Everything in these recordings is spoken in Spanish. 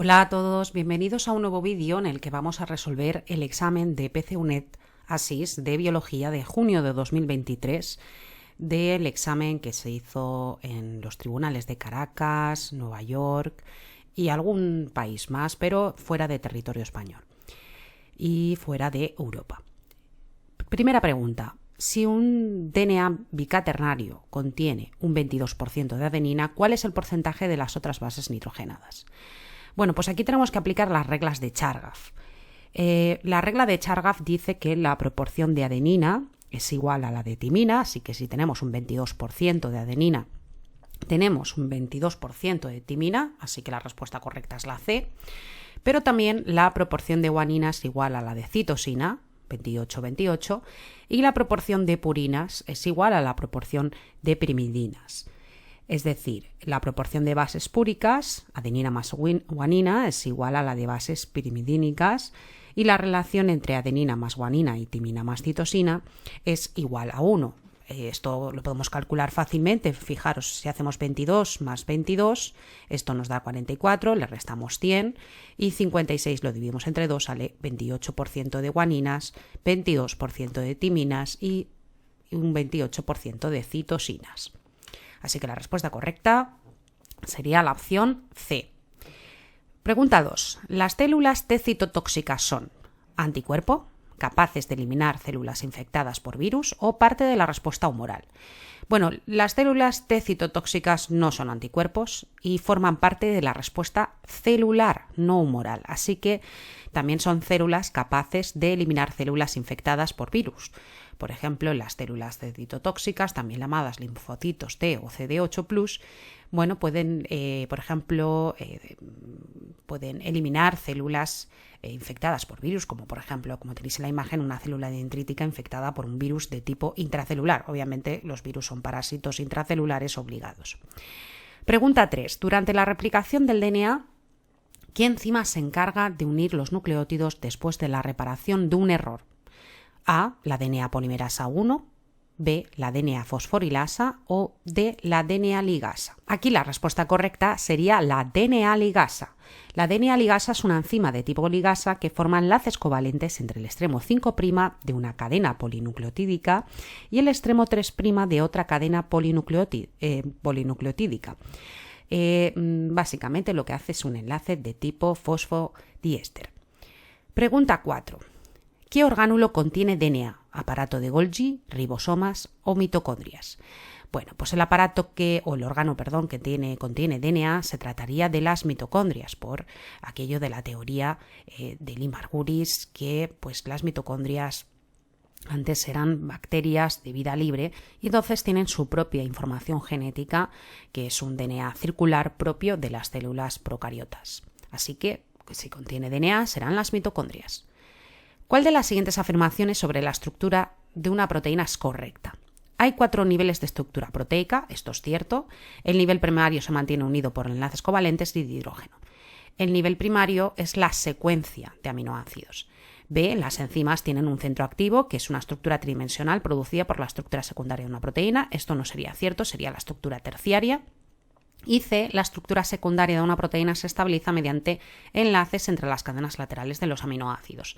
Hola a todos, bienvenidos a un nuevo vídeo en el que vamos a resolver el examen de PCUNET ASIS de Biología de junio de 2023, del examen que se hizo en los tribunales de Caracas, Nueva York y algún país más, pero fuera de territorio español y fuera de Europa. Primera pregunta. Si un DNA bicaternario contiene un 22% de adenina, ¿cuál es el porcentaje de las otras bases nitrogenadas? Bueno, pues aquí tenemos que aplicar las reglas de Chargaff. La regla de Chargaff dice que la proporción de adenina es igual a la de timina, así que si tenemos un 22% de adenina, tenemos un 22% de timina, así que la respuesta correcta es la C. Pero también la proporción de guanina es igual a la de citosina, 28-28, y la proporción de purinas es igual a la proporción de pirimidinas. Es decir, la proporción de bases púricas, adenina más guanina, es igual a la de bases pirimidínicas, y la relación entre adenina más guanina y timina más citosina es igual a 1. Esto lo podemos calcular fácilmente. Fijaros, si hacemos 22 más 22, esto nos da 44, le restamos 100 y 56 lo dividimos entre 2, sale 28% de guaninas, 22% de timinas y un 28% de citosinas. Así que la respuesta correcta sería la opción C. Pregunta 2. ¿Las células T citotóxicas son anticuerpo, capaces de eliminar células infectadas por virus o parte de la respuesta humoral? Bueno, las células T citotóxicas no son anticuerpos y forman parte de la respuesta celular, no humoral. Así que también son células capaces de eliminar células infectadas por virus. Por ejemplo, las células T citotóxicas, también llamadas linfocitos T o CD8+, bueno, pueden, por ejemplo, pueden eliminar células infectadas por virus, como por ejemplo, como tenéis en la imagen, una célula dendrítica infectada por un virus de tipo intracelular. Obviamente, los virus son parásitos intracelulares obligados. Pregunta 3. Durante la replicación del DNA, ¿qué enzima se encarga de unir los nucleótidos después de la reparación de un error? A, la DNA polimerasa 1, B, la DNA fosforilasa o D, la DNA ligasa. Aquí la respuesta correcta sería la DNA ligasa. La DNA ligasa es una enzima de tipo ligasa que forma enlaces covalentes entre el extremo 5' de una cadena polinucleotídica y el extremo 3' de otra cadena polinucleotídica. Básicamente lo que hace es un enlace de tipo fosfodiéster. Pregunta 4. ¿Qué orgánulo contiene DNA? ¿Aparato de Golgi, ribosomas o mitocondrias? Bueno, pues el órgano que contiene DNA se trataría de las mitocondrias, por aquello de la teoría de Lee-Margulis, que pues las mitocondrias antes eran bacterias de vida libre y entonces tienen su propia información genética, que es un DNA circular propio de las células procariotas. Así que si contiene DNA serán las mitocondrias. ¿Cuál de las siguientes afirmaciones sobre la estructura de una proteína es correcta? Hay 4 niveles de estructura proteica, esto es cierto. El nivel primario se mantiene unido por enlaces covalentes de hidrógeno. El nivel primario es la secuencia de aminoácidos. B, las enzimas tienen un centro activo, que es una estructura tridimensional producida por la estructura secundaria de una proteína. Esto no sería cierto, sería la estructura terciaria. Y C, la estructura secundaria de una proteína se estabiliza mediante enlaces entre las cadenas laterales de los aminoácidos.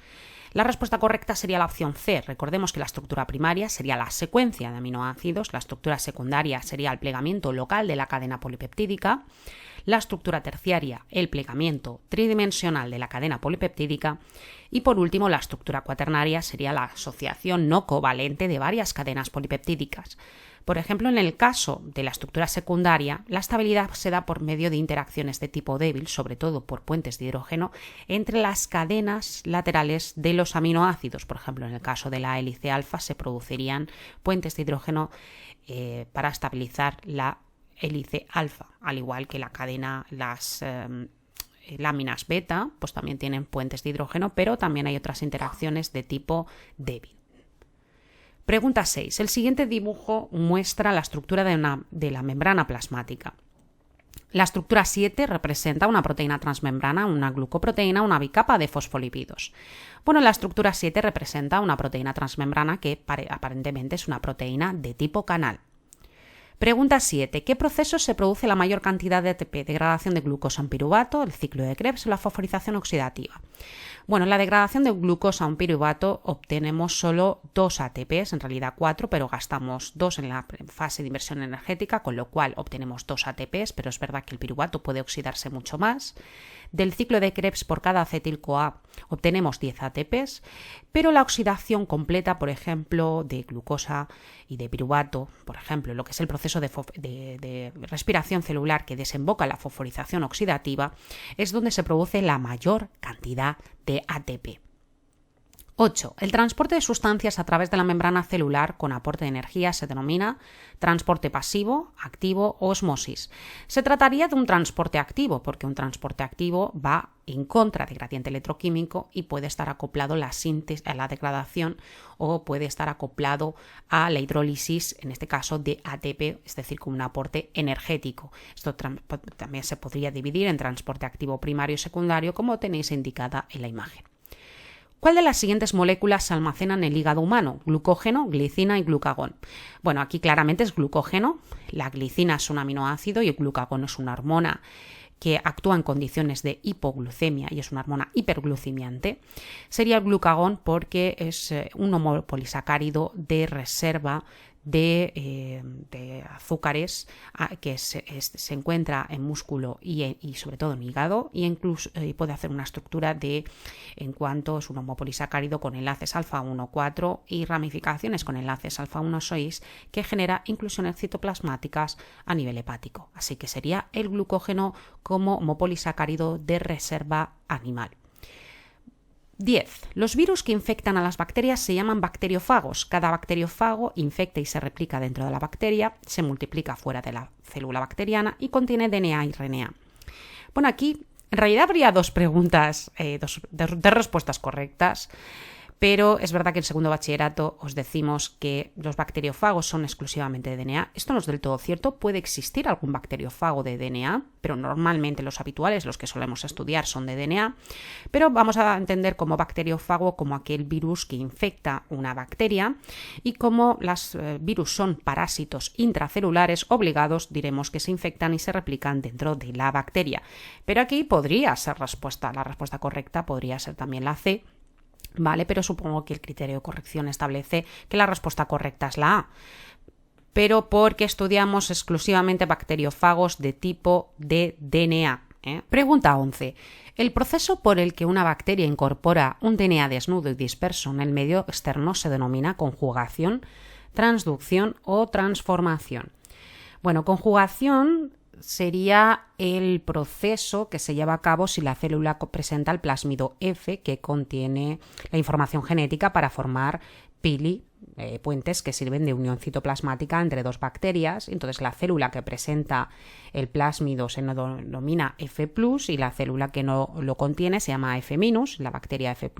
La respuesta correcta sería la opción C. Recordemos que la estructura primaria sería la secuencia de aminoácidos, la estructura secundaria sería el plegamiento local de la cadena polipeptídica, la estructura terciaria el plegamiento tridimensional de la cadena polipeptídica y por último la estructura cuaternaria sería la asociación no covalente de varias cadenas polipeptídicas. Por ejemplo, en el caso de la estructura secundaria, la estabilidad se da por medio de interacciones de tipo débil, sobre todo por puentes de hidrógeno, entre las cadenas laterales de los aminoácidos. Por ejemplo, en el caso de la hélice alfa se producirían puentes de hidrógeno para estabilizar la hélice alfa, al igual que las láminas beta, pues también tienen puentes de hidrógeno, pero también hay otras interacciones de tipo débil. Pregunta 6. El siguiente dibujo muestra la estructura de la membrana plasmática. La estructura 7 representa una proteína transmembrana, una glucoproteína, una bicapa de fosfolípidos. Bueno, la estructura 7 representa una proteína transmembrana que aparentemente es una proteína de tipo canal. Pregunta 7. ¿Qué proceso se produce la mayor cantidad de ATP? Degradación de glucosa en piruvato, el ciclo de Krebs o la fosforización oxidativa. Bueno, en la degradación de glucosa en piruvato obtenemos solo 2 ATPs, en realidad 4, pero gastamos 2 en la fase de inversión energética, con lo cual obtenemos 2 ATPs, pero es verdad que el piruvato puede oxidarse mucho más. Del ciclo de Krebs por cada acetil-CoA obtenemos 10 ATPs, pero la oxidación completa, por ejemplo, de glucosa y de piruvato, por ejemplo, lo que es el proceso de respiración celular que desemboca en la fosforización oxidativa, es donde se produce la mayor cantidad de ATP. 8. El transporte de sustancias a través de la membrana celular con aporte de energía se denomina transporte pasivo, activo o osmosis. Se trataría de un transporte activo, porque un transporte activo va en contra del gradiente electroquímico y puede estar acoplado a la degradación o puede estar acoplado a la hidrólisis, en este caso de ATP, es decir, con un aporte energético. Esto también se podría dividir en transporte activo primario y secundario, como tenéis indicada en la imagen. ¿Cuál de las siguientes moléculas se almacenan en el hígado humano? Glucógeno, glicina y glucagón. Bueno, aquí claramente es glucógeno. La glicina es un aminoácido y el glucagón es una hormona que actúa en condiciones de hipoglucemia y es una hormona hiperglucemiante. Sería el glucagón porque es un homopolisacárido de reserva de azúcares que se encuentra en músculo y sobre todo en hígado, y incluso puede hacer una estructura en cuanto es un homopolisacárido con enlaces alfa 1,4 y ramificaciones con enlaces alfa 1,6 que genera inclusiones citoplasmáticas a nivel hepático. Así que sería el glucógeno como homopolisacárido de reserva animal. 10. Los virus que infectan a las bacterias se llaman bacteriófagos. Cada bacteriófago infecta y se replica dentro de la bacteria, se multiplica fuera de la célula bacteriana y contiene DNA y RNA. Bueno, aquí en realidad habría dos preguntas, dos respuestas correctas, pero es verdad que en segundo bachillerato os decimos que los bacteriófagos son exclusivamente de DNA. Esto no es del todo cierto, puede existir algún bacteriófago de DNA, pero normalmente los habituales, los que solemos estudiar, son de DNA, pero vamos a entender como bacteriófago como aquel virus que infecta una bacteria, y como los virus son parásitos intracelulares obligados, diremos que se infectan y se replican dentro de la bacteria. Pero aquí podría ser la respuesta correcta podría ser también la C, ¿vale? Pero supongo que el criterio de corrección establece que la respuesta correcta es la A. Pero porque estudiamos exclusivamente bacteriófagos de tipo de DNA. Pregunta 11. El proceso por el que una bacteria incorpora un DNA desnudo y disperso en el medio externo se denomina conjugación, transducción o transformación. Bueno, conjugación sería el proceso que se lleva a cabo si la célula presenta el plásmido F, que contiene la información genética para formar puentes que sirven de unión citoplasmática entre dos bacterias. Entonces la célula que presenta el plásmido se denomina F+, y la célula que no lo contiene se llama F-, la bacteria F+,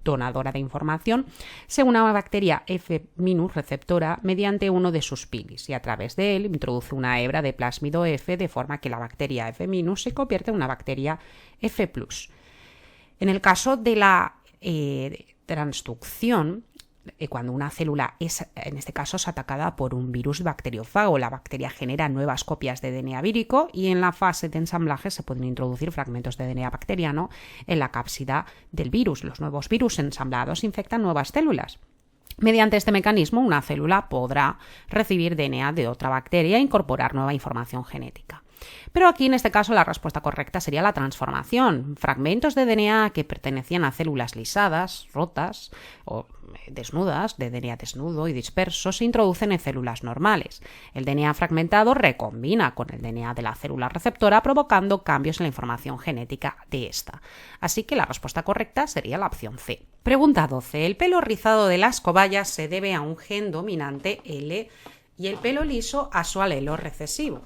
donadora de información, se une a una bacteria F- receptora mediante uno de sus pilis, y a través de él introduce una hebra de plásmido F, de forma que la bacteria F- se convierte en una bacteria F+. En el caso de la transducción, cuando una célula en este caso, es atacada por un virus bacteriófago, la bacteria genera nuevas copias de DNA vírico y en la fase de ensamblaje se pueden introducir fragmentos de DNA bacteriano en la cápsida del virus. Los nuevos virus ensamblados infectan nuevas células. Mediante este mecanismo, una célula podrá recibir DNA de otra bacteria e incorporar nueva información genética. Pero aquí, en este caso, la respuesta correcta sería la transformación. Fragmentos de DNA que pertenecían a células lisadas, rotas o desnudas, de DNA desnudo y disperso, se introducen en células normales. El DNA fragmentado recombina con el DNA de la célula receptora, provocando cambios en la información genética de esta. Así que la respuesta correcta sería la opción C. Pregunta 12. El pelo rizado de las cobayas se debe a un gen dominante L y el pelo liso a su alelo recesivo.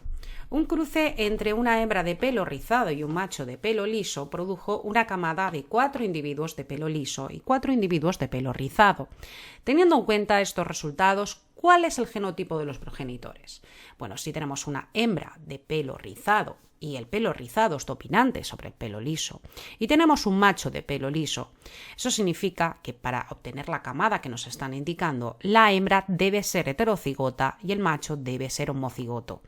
Un cruce entre una hembra de pelo rizado y un macho de pelo liso produjo una camada de 4 individuos de pelo liso y 4 individuos de pelo rizado. Teniendo en cuenta estos resultados, ¿cuál es el genotipo de los progenitores? Bueno, si tenemos una hembra de pelo rizado y el pelo rizado es dominante sobre el pelo liso, y tenemos un macho de pelo liso, eso significa que para obtener la camada que nos están indicando, la hembra debe ser heterocigota y el macho debe ser homocigoto.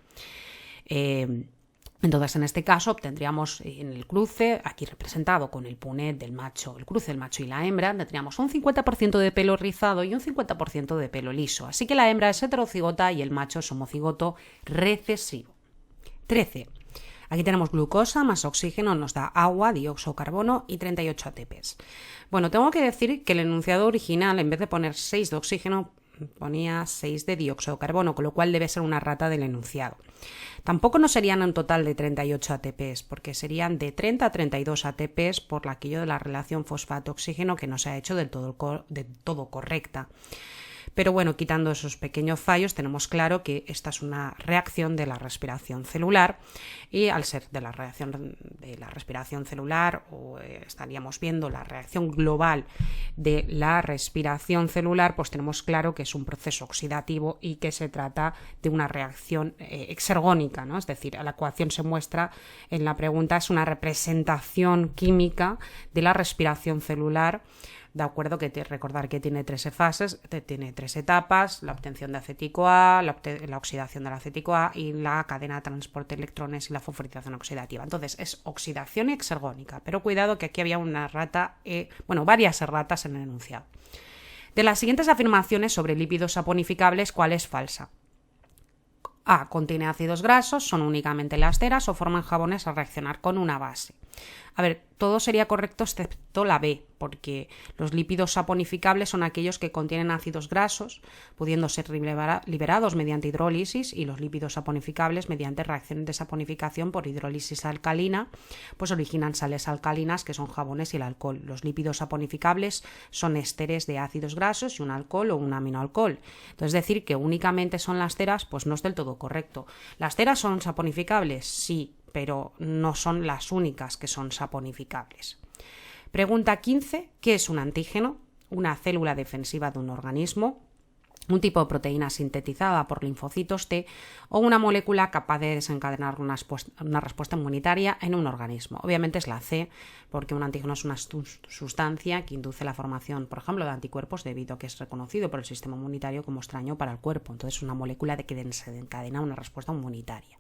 Entonces, en este caso, obtendríamos en el cruce, aquí representado con el punet del macho, el cruce del macho y la hembra, tendríamos un 50% de pelo rizado y un 50% de pelo liso. Así que la hembra es heterocigota y el macho es homocigoto recesivo. 13. Aquí tenemos glucosa más oxígeno, nos da agua, dióxido de carbono y 38 ATPs. Bueno, tengo que decir que el enunciado original, en vez de poner 6 de oxígeno, ponía 6 de dióxido de carbono, con lo cual debe ser una errata del enunciado. Tampoco no serían un total de 38 ATPs, porque serían de 30 a 32 ATPs por aquello de la relación fosfato-oxígeno que no se ha hecho del todo correcta. Pero bueno, quitando esos pequeños fallos, tenemos claro que esta es una reacción de la respiración celular y al ser de la reacción de la respiración celular, estaríamos viendo la reacción global de la respiración celular, pues tenemos claro que es un proceso oxidativo y que se trata de una reacción exergónica, ¿no? Es decir, la ecuación se muestra en la pregunta, es una representación química de la respiración celular. De acuerdo, recordar que tiene 13 fases, tiene 3 etapas: la obtención de acético A, la oxidación del acético A y la cadena de transporte de electrones y la fosforización oxidativa. Entonces es oxidación exergónica, pero cuidado que aquí había una errata, varias erratas en el enunciado. De las siguientes afirmaciones sobre lípidos saponificables, ¿cuál es falsa? A. Contiene ácidos grasos, son únicamente elasteras o forman jabones al reaccionar con una base. A ver, todo sería correcto excepto la B, porque los lípidos saponificables son aquellos que contienen ácidos grasos, pudiendo ser liberados mediante hidrólisis, y los lípidos saponificables, mediante reacciones de saponificación por hidrólisis alcalina, pues originan sales alcalinas que son jabones y el alcohol. Los lípidos saponificables son ésteres de ácidos grasos y un alcohol o un aminoalcohol. Entonces, decir que únicamente son lasteras, pues no es del todo correcto. ¿Lasteras son saponificables? Sí, pero no son las únicas que son saponificables. Pregunta 15. ¿Qué es un antígeno? Una célula defensiva de un organismo, un tipo de proteína sintetizada por linfocitos T o una molécula capaz de desencadenar una respuesta inmunitaria en un organismo. Obviamente es la C, porque un antígeno es una sustancia que induce la formación, por ejemplo, de anticuerpos, debido a que es reconocido por el sistema inmunitario como extraño para el cuerpo. Entonces es una molécula que desencadena una respuesta inmunitaria.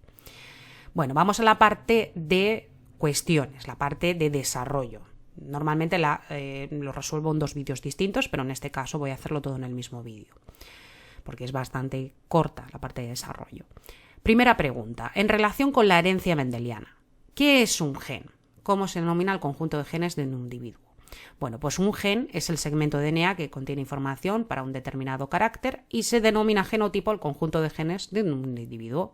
Bueno, vamos a la parte de cuestiones, la parte de desarrollo. Normalmente lo resuelvo en 2 vídeos distintos, pero en este caso voy a hacerlo todo en el mismo vídeo, porque es bastante corta la parte de desarrollo. Primera pregunta, en relación con la herencia mendeliana. ¿Qué es un gen? ¿Cómo se denomina el conjunto de genes de un individuo? Bueno, pues un gen es el segmento de DNA que contiene información para un determinado carácter y se denomina genotipo el conjunto de genes de un individuo.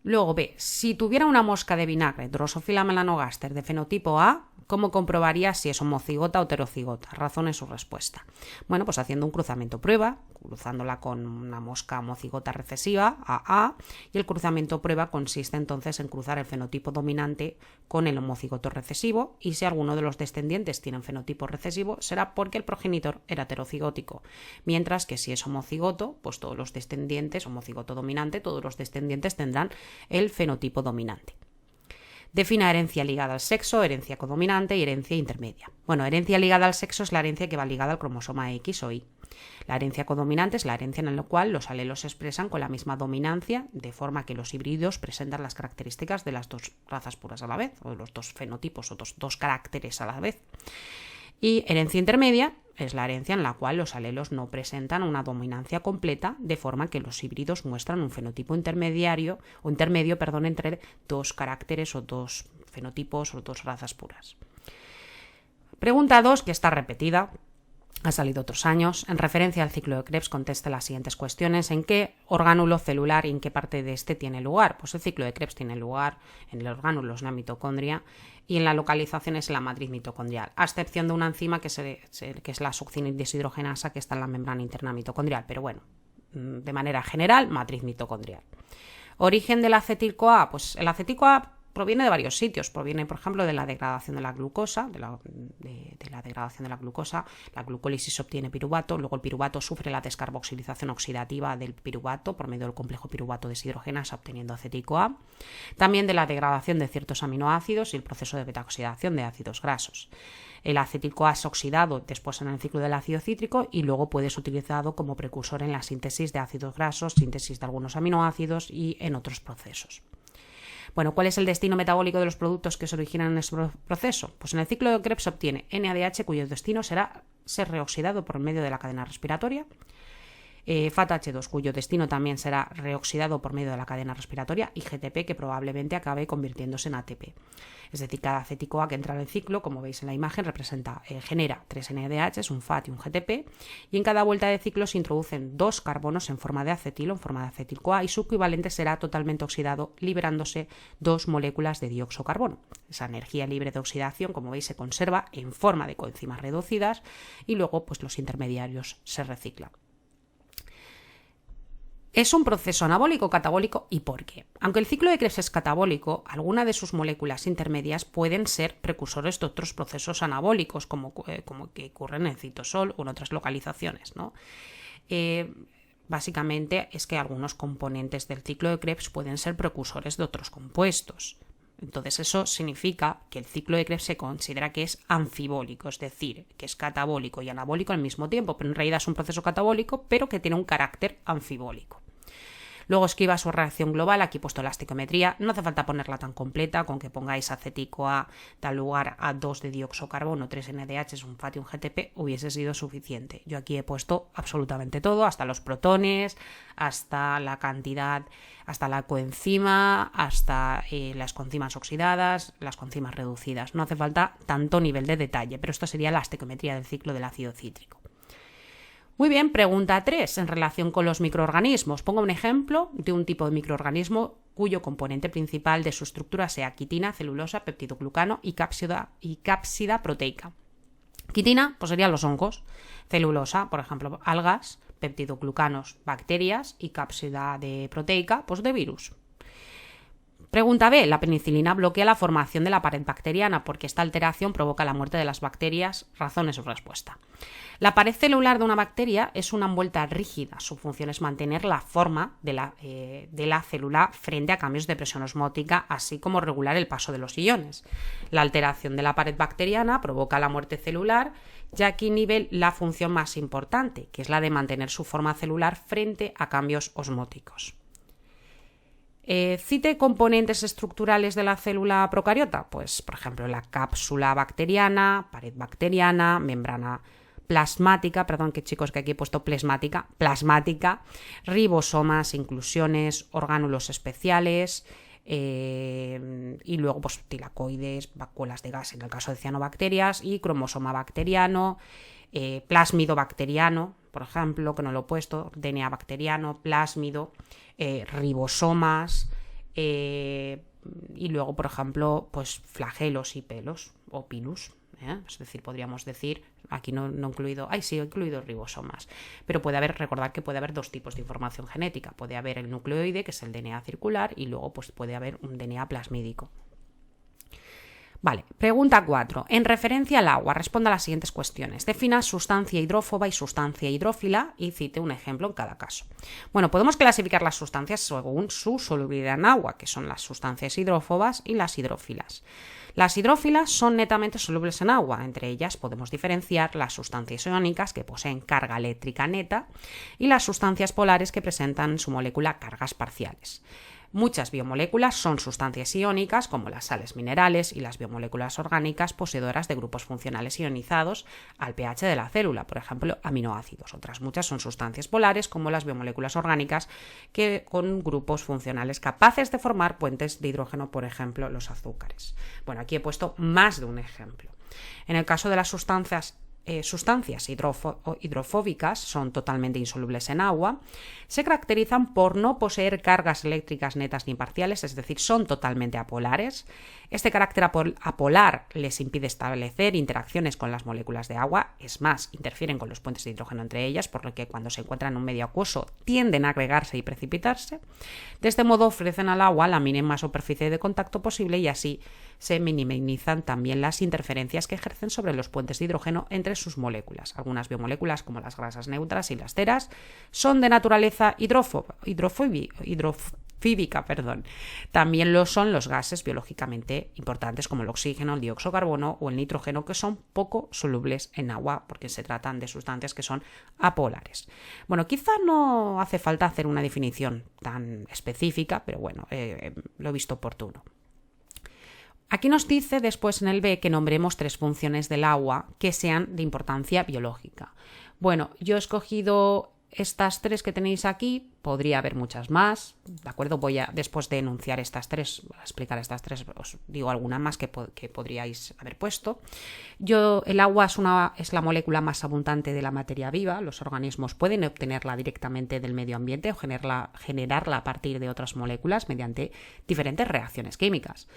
Luego B. Si tuviera una mosca de vinagre, Drosophila melanogaster, de fenotipo A, ¿cómo comprobaría si es homocigota o heterocigota? Razón en su respuesta. Bueno, pues haciendo un cruzamiento prueba, cruzándola con una mosca homocigota recesiva, AA, y el cruzamiento prueba consiste entonces en cruzar el fenotipo dominante con el homocigoto recesivo, y si alguno de los descendientes tiene fenotipo recesivo, será porque el progenitor era heterocigótico, mientras que si es homocigoto, pues todos los descendientes, homocigoto dominante, todos los descendientes tendrán el fenotipo dominante. Defina herencia ligada al sexo, herencia codominante y herencia intermedia. Bueno, herencia ligada al sexo es la herencia que va ligada al cromosoma X o Y. La herencia codominante es la herencia en la cual los alelos se expresan con la misma dominancia, de forma que los híbridos presentan las características de las 2 razas puras a la vez, o de los 2 fenotipos o dos caracteres a la vez. Y herencia intermedia es la herencia en la cual los alelos no presentan una dominancia completa, de forma que los híbridos muestran un fenotipo intermedio entre 2 caracteres o 2 fenotipos o 2 razas puras. Pregunta 2, que está repetida, ha salido otros años. En referencia al ciclo de Krebs, conteste las siguientes cuestiones. ¿En qué orgánulo celular y en qué parte de este tiene lugar? Pues el ciclo de Krebs tiene lugar en el orgánulo, es la mitocondria, y en la localización es en la matriz mitocondrial, a excepción de una enzima que es la succinil deshidrogenasa, que está en la membrana interna mitocondrial. Pero bueno, de manera general, matriz mitocondrial. Origen del acético A. Pues el acético A proviene de varios sitios. Proviene, por ejemplo, de la degradación de la glucosa, de la degradación de la glucosa. La glucólisis obtiene piruvato, luego el piruvato sufre la descarboxilización oxidativa del piruvato por medio del complejo piruvato deshidrogenasa obteniendo acético-A. También de la degradación de ciertos aminoácidos y el proceso de beta-oxidación de ácidos grasos. El acético-A es oxidado después en el ciclo del ácido cítrico y luego puede ser utilizado como precursor en la síntesis de ácidos grasos, síntesis de algunos aminoácidos y en otros procesos. Bueno, ¿cuál es el destino metabólico de los productos que se originan en este proceso? Pues en el ciclo de Krebs se obtiene NADH, cuyo destino será ser reoxidado por medio de la cadena respiratoria, FATH2, cuyo destino también será reoxidado por medio de la cadena respiratoria, y GTP, que probablemente acabe convirtiéndose en ATP. Es decir, cada acético-A que entra en el ciclo, como veis en la imagen, genera 3 NADH, un FAT y un GTP, y en cada vuelta de ciclo se introducen 2 carbonos en forma de acetilo, en forma de acetil-CoA, y su equivalente será totalmente oxidado, liberándose 2 moléculas de dioxocarbono. Esa energía libre de oxidación, como veis, se conserva en forma de coenzimas reducidas y luego pues, los intermediarios se reciclan. Es un proceso anabólico, catabólico, ¿y por qué? Aunque el ciclo de Krebs es catabólico, algunas de sus moléculas intermedias pueden ser precursores de otros procesos anabólicos, como que ocurren en el citosol o en otras localizaciones, ¿no? Básicamente es que algunos componentes del ciclo de Krebs pueden ser precursores de otros compuestos. Entonces eso significa que el ciclo de Krebs se considera que es anfibólico, es decir, que es catabólico y anabólico al mismo tiempo, pero en realidad es un proceso catabólico, pero que tiene un carácter anfibólico. Luego escriba su reacción global, aquí he puesto la estequiometría, no hace falta ponerla tan completa, con que pongáis acético-A da lugar a 2 de dioxocarbono, 3 NADH, un FAT y un GTP, hubiese sido suficiente. Yo aquí he puesto absolutamente todo, hasta los protones, hasta la cantidad, hasta la coenzima, hasta las coenzimas oxidadas, las coenzimas reducidas. No hace falta tanto nivel de detalle, pero esto sería la estequiometría del ciclo del ácido cítrico. Muy bien, pregunta 3, en relación con los microorganismos. Pongo un ejemplo de un tipo de microorganismo cuyo componente principal de su estructura sea quitina, celulosa, peptidoglucano y cápsida proteica. Quitina, pues serían los hongos. Celulosa, por ejemplo, algas. Peptidoglucanos, bacterias. Y cápsida de proteica, pues de virus. Pregunta B. La penicilina bloquea la formación de la pared bacteriana porque esta alteración provoca la muerte de las bacterias. Razón es su respuesta. La pared celular de una bacteria es una envuelta rígida. Su función es mantener la forma de la célula frente a cambios de presión osmótica, así como regular el paso de los iones. La alteración de la pared bacteriana provoca la muerte celular, ya que inhibe la función más importante, que es la de mantener su forma celular frente a cambios osmóticos. Cite componentes estructurales de la célula procariota, pues por ejemplo la cápsula bacteriana, pared bacteriana, membrana plasmática, perdón que chicos que aquí he puesto plasmática, ribosomas, inclusiones, orgánulos especiales y luego pues tilacoides, vacuolas de gas en el caso de cianobacterias y cromosoma bacteriano, plásmido bacteriano, por ejemplo, que no lo he puesto, DNA bacteriano, plásmido, ribosomas y luego, por ejemplo, pues flagelos y pelos o pilus. Es decir, podríamos decir, aquí no he incluido, sí he incluido ribosomas, pero recordar que puede haber 2 tipos de información genética. Puede haber el nucleoide, que es el DNA circular, y luego pues puede haber un DNA plasmídico. Vale, pregunta 4. En referencia al agua, responda a las siguientes cuestiones. Defina sustancia hidrófoba y sustancia hidrófila y cite un ejemplo en cada caso. Bueno, podemos clasificar las sustancias según su solubilidad en agua, que son las sustancias hidrófobas y las hidrófilas. Las hidrófilas son netamente solubles en agua. Entre ellas podemos diferenciar las sustancias iónicas, que poseen carga eléctrica neta, y las sustancias polares, que presentan en su molécula cargas parciales. Muchas biomoléculas son sustancias iónicas, como las sales minerales y las biomoléculas orgánicas poseedoras de grupos funcionales ionizados al pH de la célula, por ejemplo, aminoácidos. Otras muchas son sustancias polares, como las biomoléculas orgánicas, que con grupos funcionales capaces de formar puentes de hidrógeno, por ejemplo, los azúcares. Bueno, aquí he puesto más de un ejemplo. En el caso de las sustancias sustancias hidrofóbicas, son totalmente insolubles en agua, se caracterizan por no poseer cargas eléctricas netas ni parciales, es decir, son totalmente apolares. Este carácter apolar les impide establecer interacciones con las moléculas de agua, es más, interfieren con los puentes de hidrógeno entre ellas, por lo que cuando se encuentran en un medio acuoso tienden a agregarse y precipitarse. De este modo ofrecen al agua la mínima superficie de contacto posible y así se minimizan también las interferencias que ejercen sobre los puentes de hidrógeno entre sus moléculas. Algunas biomoléculas, como las grasas neutras y las ceras, son de naturaleza hidrofíbica. También lo son los gases biológicamente importantes como el oxígeno, el dióxido de carbono o el nitrógeno, que son poco solubles en agua porque se tratan de sustancias que son apolares. Bueno, quizá no hace falta hacer una definición tan específica, pero bueno, lo he visto oportuno. Aquí nos dice después en el B que nombremos 3 funciones del agua que sean de importancia biológica. Bueno, yo he escogido estas 3 que tenéis aquí, podría haber muchas más, ¿de acuerdo? Después de enunciar estas 3, a explicar estas 3, os digo alguna más que podríais haber puesto. El agua es la molécula más abundante de la materia viva. Los organismos pueden obtenerla directamente del medio ambiente o generarla a partir de otras moléculas mediante diferentes reacciones químicas.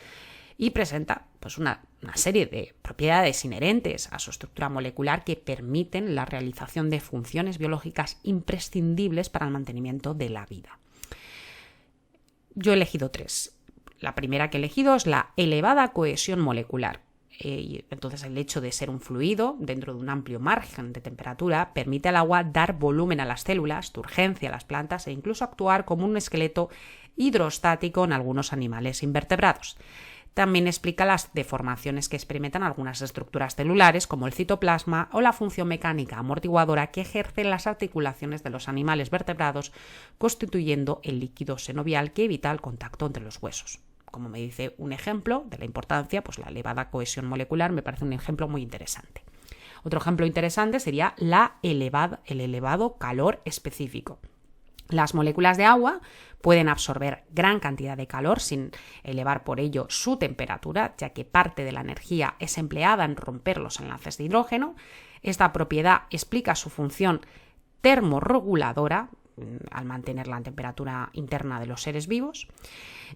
Y presenta pues, una serie de propiedades inherentes a su estructura molecular que permiten la realización de funciones biológicas imprescindibles para el mantenimiento de la vida. Yo he elegido 3. La primera que he elegido es la elevada cohesión molecular. Entonces, el hecho de ser un fluido dentro de un amplio margen de temperatura permite al agua dar volumen a las células, turgencia a las plantas e incluso actuar como un esqueleto hidrostático en algunos animales invertebrados. También explica las deformaciones que experimentan algunas estructuras celulares, como el citoplasma, o la función mecánica amortiguadora que ejercen las articulaciones de los animales vertebrados, constituyendo el líquido sinovial que evita el contacto entre los huesos. Como me dice un ejemplo de la importancia, pues la elevada cohesión molecular me parece un ejemplo muy interesante. Otro ejemplo interesante sería el elevado calor específico. Las moléculas de agua pueden absorber gran cantidad de calor sin elevar por ello su temperatura, ya que parte de la energía es empleada en romper los enlaces de hidrógeno. Esta propiedad explica su función termorreguladora al mantener la temperatura interna de los seres vivos.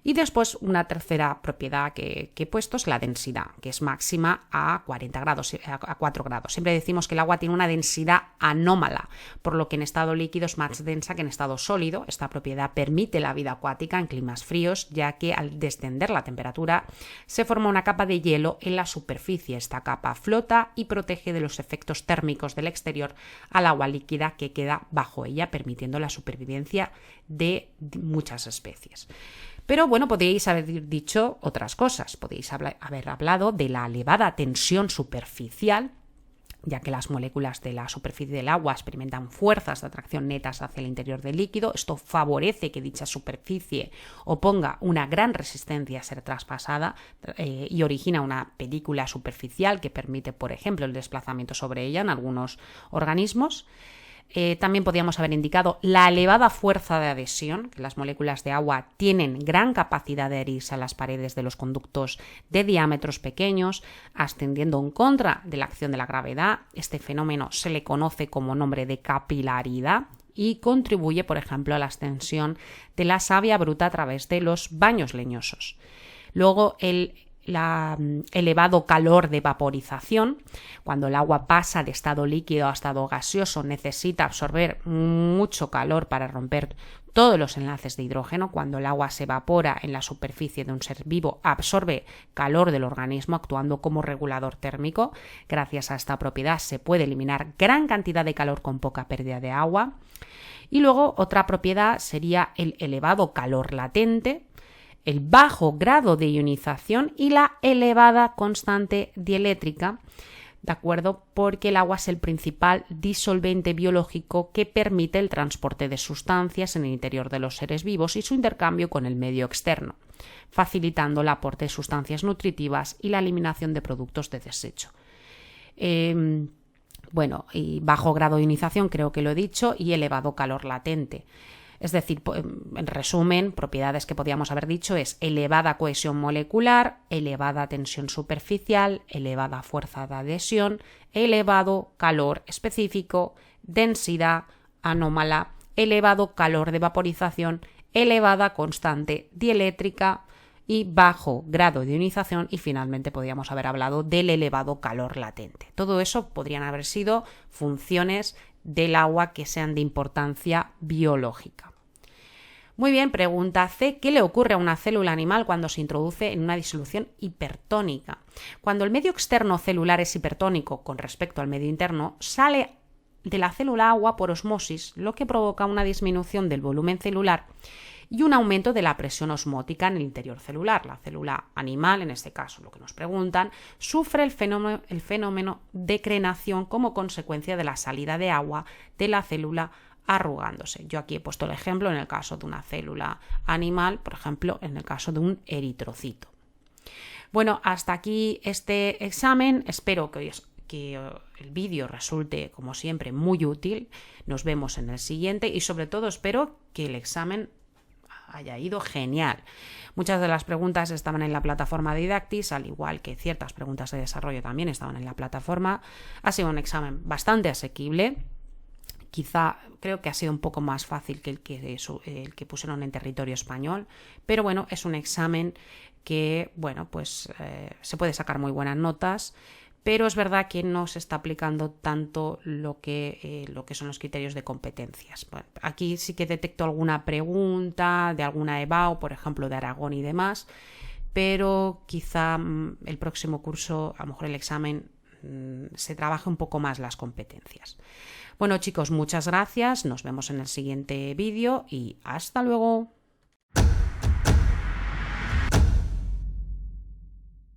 Y después una tercera propiedad que he puesto es la densidad, que es máxima a 4 grados. Siempre decimos que el agua tiene una densidad anómala, por lo que en estado líquido es más densa que en estado sólido. Esta propiedad permite la vida acuática en climas fríos, ya que al descender la temperatura se forma una capa de hielo en la superficie. Esta capa flota y protege de los efectos térmicos del exterior al agua líquida que queda bajo ella, permitiendo la supervivencia de muchas especies. Pero bueno, podríais haber dicho otras cosas. Podríais haber hablado de la elevada tensión superficial, ya que las moléculas de la superficie del agua experimentan fuerzas de atracción netas hacia el interior del líquido. Esto favorece que dicha superficie oponga una gran resistencia a ser traspasada y origina una película superficial que permite, por ejemplo, el desplazamiento sobre ella en algunos organismos. También podríamos haber indicado la elevada fuerza de adhesión, que las moléculas de agua tienen gran capacidad de adherirse a las paredes de los conductos de diámetros pequeños, ascendiendo en contra de la acción de la gravedad. Este fenómeno se le conoce como nombre de capilaridad y contribuye, por ejemplo, a la ascensión de la savia bruta a través de los baños leñosos. Luego, el elevado calor de vaporización. Cuando el agua pasa de estado líquido a estado gaseoso, necesita absorber mucho calor para romper todos los enlaces de hidrógeno. Cuando el agua se evapora en la superficie de un ser vivo, absorbe calor del organismo, actuando como regulador térmico. Gracias a esta propiedad se puede eliminar gran cantidad de calor con poca pérdida de agua. Y luego otra propiedad sería el elevado calor latente, el bajo grado de ionización y la elevada constante dieléctrica, ¿de acuerdo? Porque el agua es el principal disolvente biológico que permite el transporte de sustancias en el interior de los seres vivos y su intercambio con el medio externo, facilitando el aporte de sustancias nutritivas y la eliminación de productos de desecho. Y bajo grado de ionización, creo que lo he dicho, y elevado calor latente. Es decir, en resumen, propiedades que podíamos haber dicho es elevada cohesión molecular, elevada tensión superficial, elevada fuerza de adhesión, elevado calor específico, densidad anómala, elevado calor de vaporización, elevada constante dieléctrica y bajo grado de ionización, y finalmente podríamos haber hablado del elevado calor latente. Todo eso podrían haber sido funciones del agua que sean de importancia biológica. Muy bien, pregunta C. ¿Qué le ocurre a una célula animal cuando se introduce en una disolución hipertónica? Cuando el medio externo celular es hipertónico con respecto al medio interno, sale de la célula agua por osmosis, lo que provoca una disminución del volumen celular y un aumento de la presión osmótica en el interior celular. La célula animal, en este caso lo que nos preguntan, sufre el fenómeno de crenación como consecuencia de la salida de agua de la célula arrugándose. Yo aquí he puesto el ejemplo en el caso de una célula animal, por ejemplo, en el caso de un eritrocito. Bueno, hasta aquí este examen. Espero que el vídeo resulte, como siempre, muy útil. Nos vemos en el siguiente y sobre todo espero que el examen haya ido genial. Muchas de las preguntas estaban en la plataforma de Didactis, al igual que ciertas preguntas de desarrollo también estaban en la plataforma. Ha sido un examen bastante asequible. Quizá creo que ha sido un poco más fácil que el que pusieron en territorio español, pero bueno, es un examen que, bueno, pues se puede sacar muy buenas notas, pero es verdad que no se está aplicando tanto lo que son los criterios de competencias. Bueno, aquí sí que detecto alguna pregunta de alguna EBAU, por ejemplo, de Aragón y demás, pero quizá el próximo curso, a lo mejor el examen, se trabaje un poco más las competencias. Bueno, chicos, muchas gracias, nos vemos en el siguiente vídeo y hasta luego.